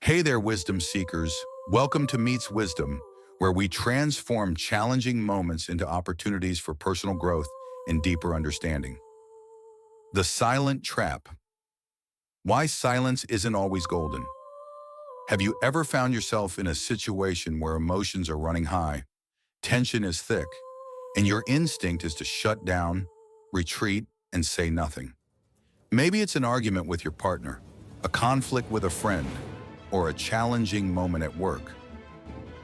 Hey there, wisdom seekers. Welcome to Meets Wisdom, where we transform challenging moments into opportunities for personal growth and deeper understanding. The silent trap. Why silence isn't always golden. Have you ever found yourself in a situation where emotions are running high, tension is thick, and your instinct is to shut down, retreat, and say nothing? Maybe it's an argument with your partner, a conflict with a friend, or a challenging moment at work.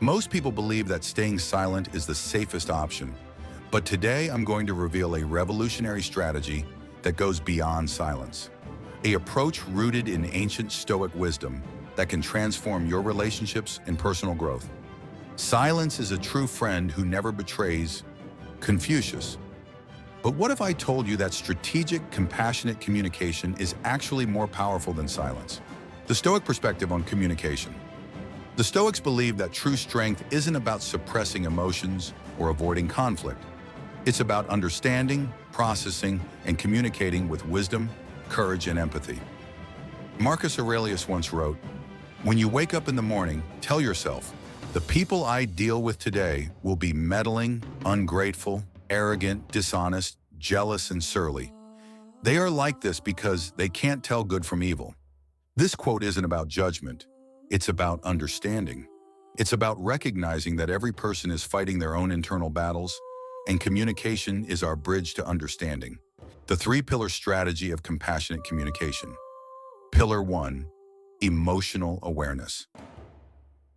Most people believe that staying silent is the safest option, but today I'm going to reveal a revolutionary strategy that goes beyond silence. An approach rooted in ancient Stoic wisdom that can transform your relationships and personal growth. Silence is a true friend who never betrays. Confucius. But what if I told you that strategic, compassionate communication is actually more powerful than silence? The Stoic perspective on communication. The Stoics believe that true strength isn't about suppressing emotions or avoiding conflict. It's about understanding, processing, and communicating with wisdom, courage, and empathy. Marcus Aurelius once wrote, "When you wake up in the morning, tell yourself, the people I deal with today will be meddling, ungrateful, arrogant, dishonest, jealous, and surly. They are like this because they can't tell good from evil." This quote isn't about judgment. It's about understanding. It's about recognizing that every person is fighting their own internal battles, and communication is our bridge to understanding. The three-pillar strategy of compassionate communication. Pillar 1, emotional awareness.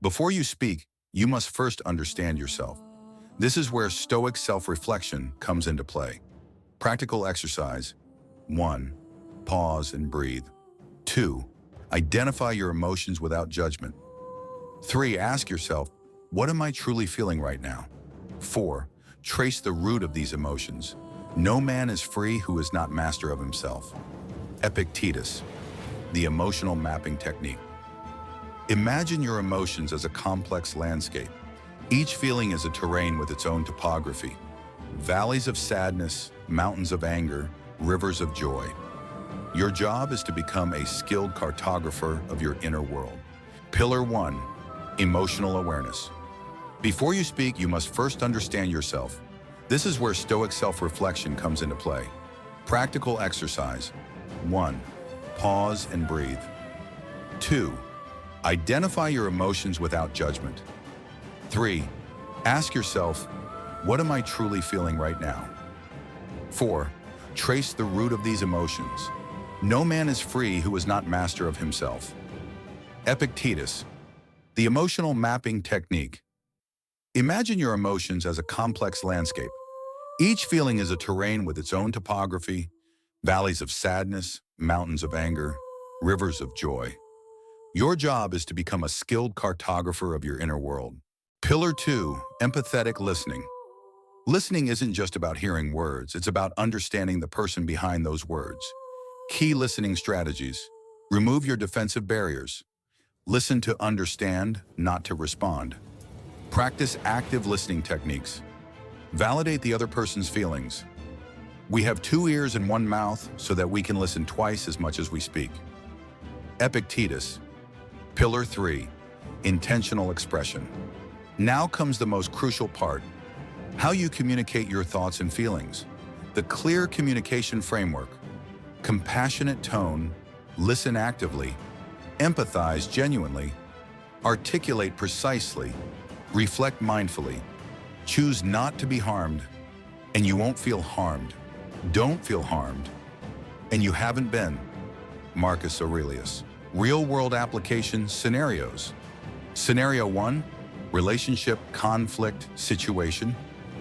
Before you speak, you must first understand yourself. This is where Stoic self-reflection comes into play. Practical exercise. 1. Pause and breathe. 2. Identify your emotions without judgment. 3. Ask yourself, what am I truly feeling right now? 4. Trace the root of these emotions. No man is free who is not master of himself. Epictetus, the emotional mapping technique. Imagine your emotions as a complex landscape. Each feeling is a terrain with its own topography. Valleys of sadness, mountains of anger, rivers of joy. Your job is to become a skilled cartographer of your inner world. Pillar 1, emotional awareness. Before you speak, you must first understand yourself. This is where Stoic self-reflection comes into play. Practical exercise. 1. Pause and breathe. 2. Identify your emotions without judgment. 3. Ask yourself, what am I truly feeling right now? 4. Trace the root of these emotions. No man is free who is not master of himself. Epictetus, the emotional mapping technique. Imagine your emotions as a complex landscape. Each feeling is a terrain with its own topography, valleys of sadness, mountains of anger, rivers of joy. Your job is to become a skilled cartographer of your inner world. Pillar 2, empathetic listening. Listening isn't just about hearing words, it's about understanding the person behind those words. Key listening strategies. Remove your defensive barriers. Listen to understand, not to respond. Practice active listening techniques. Validate the other person's feelings. We have 2 ears and 1 mouth so that we can listen twice as much as we speak. Epictetus. Pillar 3, intentional expression. Now comes the most crucial part. How you communicate your thoughts and feelings. The clear communication framework. Compassionate tone, listen actively, empathize genuinely, articulate precisely, reflect mindfully, choose not to be harmed, and you won't feel harmed. Don't feel harmed, and you haven't been. Marcus Aurelius. Real-world application scenarios. Scenario 1, relationship, conflict, situation.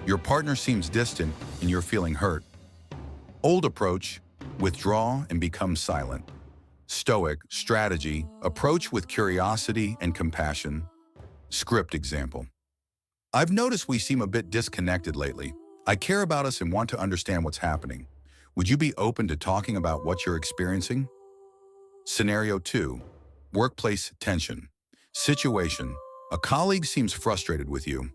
Your partner seems distant and you're feeling hurt. Old approach, withdraw and become silent. Stoic, strategy, approach with curiosity and compassion. Script example. I've noticed we seem a bit disconnected lately. I care about us and want to understand what's happening. Would you be open to talking about what you're experiencing? Scenario 2, workplace tension. Situation, a colleague seems frustrated with you.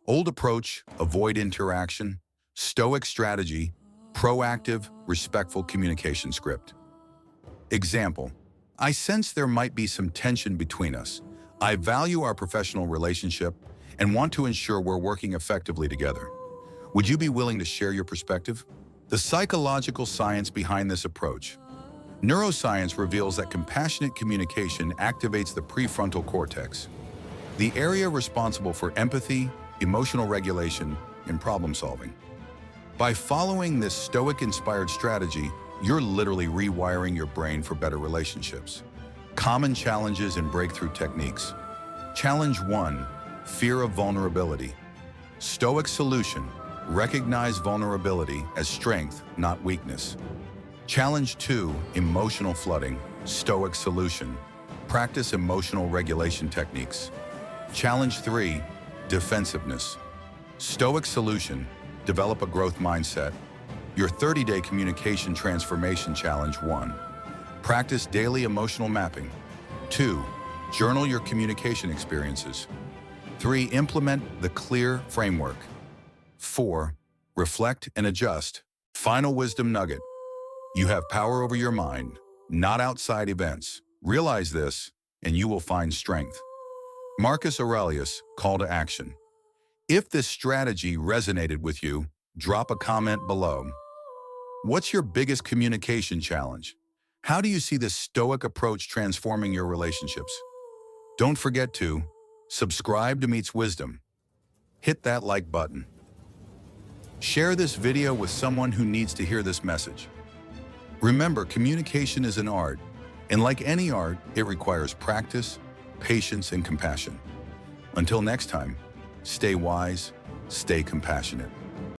Old approach, avoid interaction. Stoic strategy, proactive, respectful communication script. Example, I sense there might be some tension between us. I value our professional relationship and want to ensure we're working effectively together. Would you be willing to share your perspective? The psychological science behind this approach. Neuroscience reveals that compassionate communication activates the prefrontal cortex, the area responsible for empathy, emotional regulation, and problem solving. By following this Stoic-inspired strategy, you're literally rewiring your brain for better relationships. Common challenges and breakthrough techniques. Challenge 1. Fear of vulnerability. Stoic solution. Recognize vulnerability as strength, not weakness. Challenge 2. Emotional flooding. Stoic solution. Practice emotional regulation techniques. Challenge 3. Defensiveness. Stoic solution. Develop a growth mindset. Your 30-day communication transformation challenge. 1. Practice daily emotional mapping. 2. Journal your communication experiences. 3. Implement the CLEAR framework. 4. Reflect and adjust. Final wisdom nugget. You have power over your mind, not outside events. Realize this, and you will find strength. Marcus Aurelius, call to action. If this strategy resonated with you, drop a comment below. What's your biggest communication challenge? How do you see this Stoic approach transforming your relationships? Don't forget to subscribe to Meets Wisdom. Hit that like button. Share this video with someone who needs to hear this message. Remember, communication is an art, and like any art, it requires practice, patience, and compassion. Until next time, stay wise, stay compassionate.